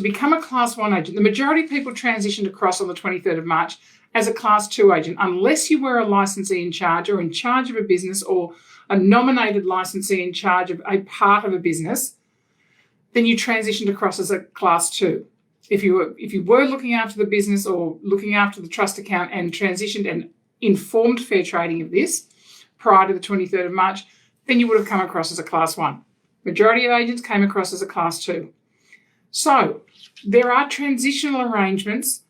to become a Class 1 agent, the majority of people transitioned across on the 23rd of March as a Class 2 agent, unless you were a licensee in charge or in charge of a business or a nominated licensee in charge of a part of a business, then you transitioned across as a Class 2. If you were looking after the business or looking after the trust account and transitioned and informed fair trading of this prior to the 23rd of March, then you would have come across as a Class 1. Majority of agents came across as a Class 2. So there are transitional arrangements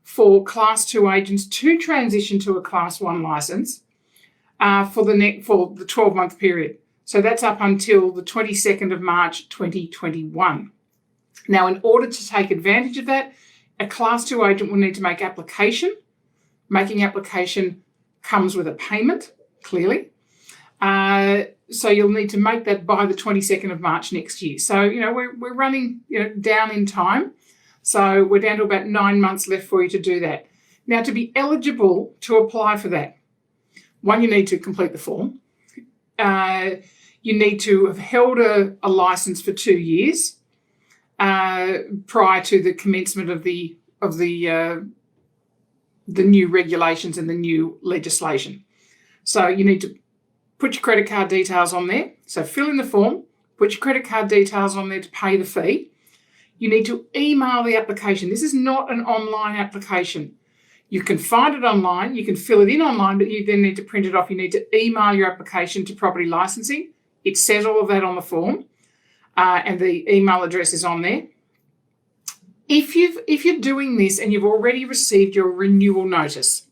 for Class 2 agents to transition to a Class 1 licence for the 12-month period. So that's up until the 22nd of March 2021. Now, in order to take advantage of that, a Class 2 agent will need to make application. Making application comes with a payment, clearly. So you'll need to make that by the 22nd of March next year. So, we're running down in time. So we're down to about 9 months left for you to do that. Now, to be eligible to apply for that, one, you need to complete the form. You need to have held a licence for 2 years prior to the commencement of the new regulations and the new legislation. So you need to put your credit card details on there. So fill in the form, put your credit card details on there to pay the fee. You need to email the application. This is not an online application. You can find it online, you can fill it in online, but you then need to print it off. You need to email your application to property licensing. It says all of that on the form, and the email address is on there. If you're doing this and you've already received your renewal notice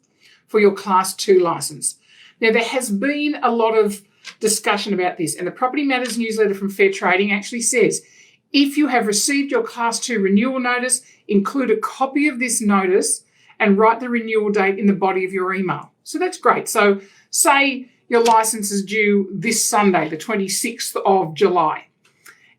for your Class 2 licence, now there has been a lot of discussion about this, and the Property Matters newsletter from Fair Trading actually says, if you have received your Class 2 renewal notice, include a copy of this notice and write the renewal date in the body of your email. So that's great. So say your licence is due this Sunday, the 26th of July,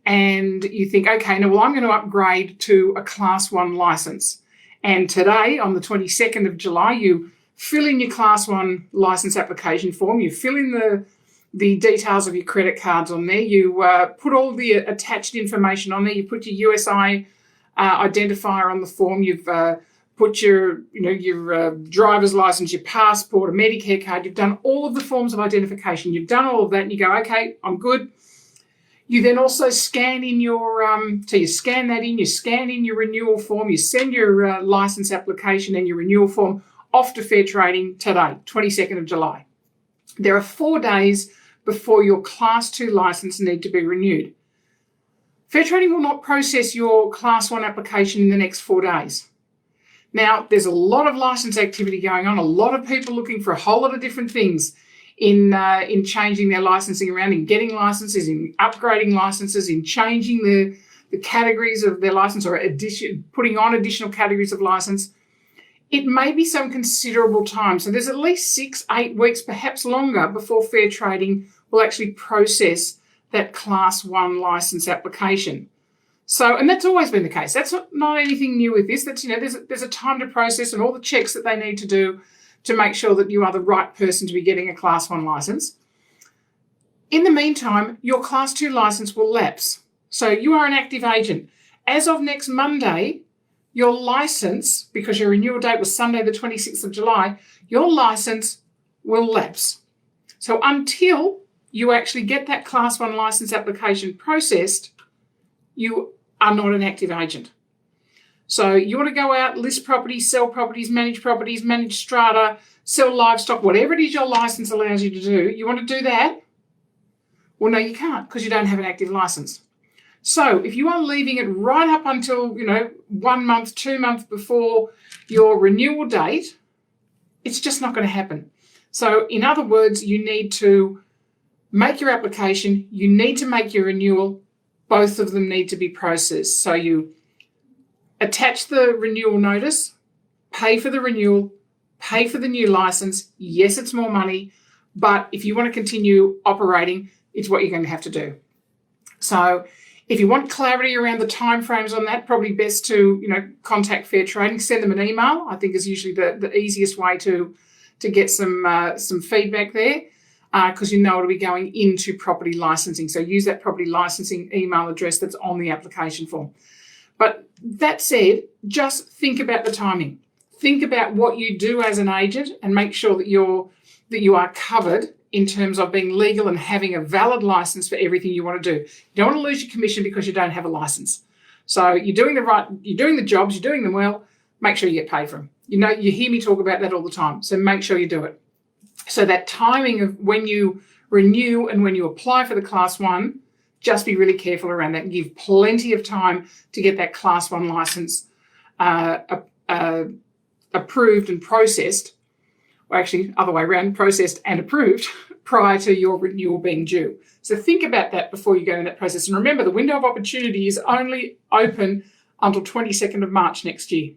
and you think, okay, now, I'm going to upgrade to a Class 1 licence. And today, on the 22nd of July, you fill in your Class 1 licence application form, you fill in the details of your credit cards on there, you put all the attached information on there, you put your USI identifier on the form, you've put your driver's licence, your passport, a Medicare card, you've done all of the forms of identification, you've done all of that and you go, okay, I'm good. You then also scan in you scan that in, you scan in your renewal form, you send your licence application and your renewal form off to Fair Trading today, 22nd of July. There are 4 days before your Class 2 licence need to be renewed. Fair Trading will not process your Class 1 application in the next 4 days. Now, there's a lot of licence activity going on, a lot of people looking for a whole lot of different things in changing their licensing around, in getting licenses, in upgrading licenses, in changing the categories of their license or putting on additional categories of license. It may be some considerable time. So there's at least 6-8 weeks, perhaps longer, before Fair Trading will actually process that Class 1 license application. So, and that's always been the case. That's not anything new with this. That's, there's a time to process and all the checks that they need to do to make sure that you are the right person to be getting a Class 1 licence. In the meantime, your Class 2 licence will lapse. So you are an active agent. As of next Monday, your licence, because your renewal date was Sunday the 26th of July, your licence will lapse. So until you actually get that Class 1 licence application processed, you are not an active agent. So you want to go out, list properties, sell properties, manage strata, sell livestock, whatever it is your licence allows you to do, you want to do that? Well, no, you can't because you don't have an active licence. So if you are leaving it right up until, 1 month, 2 months before your renewal date, it's just not going to happen. So in other words, you need to make your application, you need to make your renewal, both of them need to be processed. So you attach the renewal notice, pay for the renewal, pay for the new licence. Yes, it's more money, but if you want to continue operating, it's what you're going to have to do. So if you want clarity around the timeframes on that, probably best to contact Fair Trading, send them an email. I think is usually the easiest way to get some feedback there, because it'll be going into property licensing. So use that property licensing email address that's on the application form. But That said, just think about the timing. Think about what you do as an agent and make sure that you are covered in terms of being legal and having a valid license for everything you want to do. You don't want to lose your commission because you don't have a license. So you're doing the jobs, you're doing them well, make sure you get paid for them. You hear me talk about that all the time. So make sure you do it. So that timing of when you renew and when you apply for the Class 1, just be really careful around that and give plenty of time to get that Class 1 license approved and processed, or actually other way around, processed and approved prior to your renewal being due. So think about that before you go in that process. And remember, the window of opportunity is only open until 22nd of March next year.